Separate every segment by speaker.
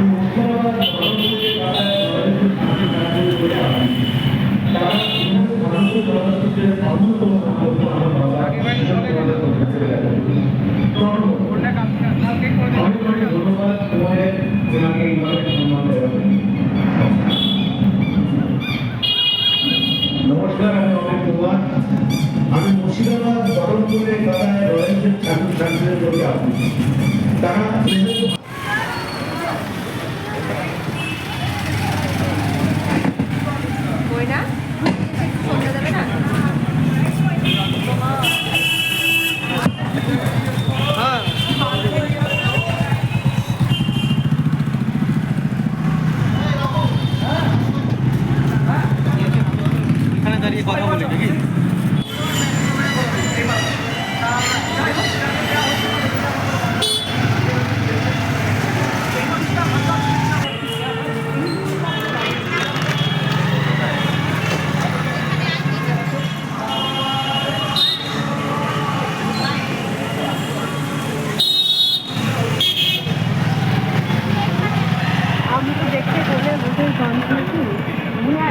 Speaker 1: নমস্কার, আমি অমিত কুমার। আমি মুর্শিদাবাদ বহরমপুরে কাদায় রয়েছেন ছাত্রছাত্রীদের প্রতি আকুতি। তারা
Speaker 2: দাঁড়িয়ে কথা বলি নাকি?
Speaker 3: আমি তো দেখতে বলে বসে গান শুনছি মনে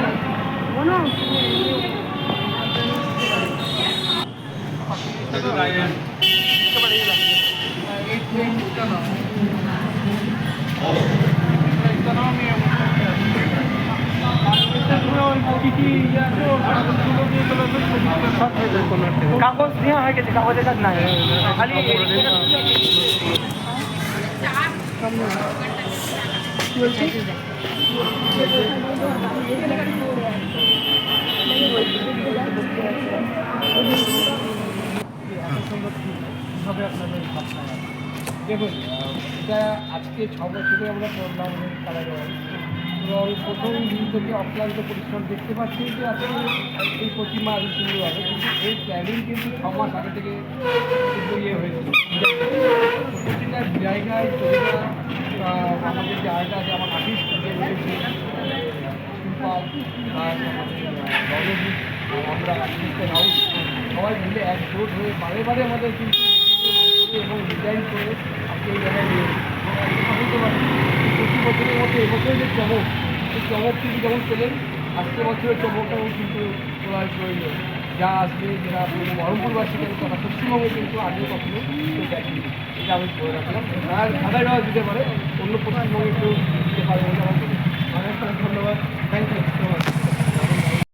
Speaker 2: কাগজ দেওয়া হয়ে গেছে, কাগজের কাজ নাই, খালি
Speaker 3: বলছি
Speaker 4: দেখুন, এটা আজকে 6 বছরে আমরা করলাম কালার এবং প্রথম দিন থেকে অক্লান্ত পরিশ্রম দেখতে পাচ্ছি যে আজকে এই প্রতিমা আরও সুন্দর হবে, কিন্তু এই প্ল্যানিং কিন্তু 6 মাস আগে থেকে ইয়ে হয়েছিল। প্রতিটা জায়গায় প্রতিটা আমাদের যে আর্ট আছে, আমার আর্টিস্ট যে রয়েছে শিল্পাল আর আমাদের রণজিৎ, আমরা আর্টিস্টের হাউস সবাই মিলে একজোট হয়ে বারে বারে আমাদের কিন্তু এবং ডিজাইন করে আজকে এই জায়গায় নিয়ে বুঝতে পারি প্রতি বছরের মধ্যে এবছরের যে চমক, সেই চমক কিন্তু যেমন পেলেন, আজকে বছরের চমকটাও কিন্তু তোলার প্রয়োজন। যা আসবে যারা বহরমপুরবাসী কিন্তু তারা পশ্চিমবঙ্গে কিন্তু আগে কখনো কেউ দেখেনি, এটা আমি বলে রাখলাম। আর ঢাকায় দেওয়া দিতে পারে, অন্য পশ্চিমবঙ্গে কেউ দিতে পারে বলে আমার অনেক ধন্যবাদ।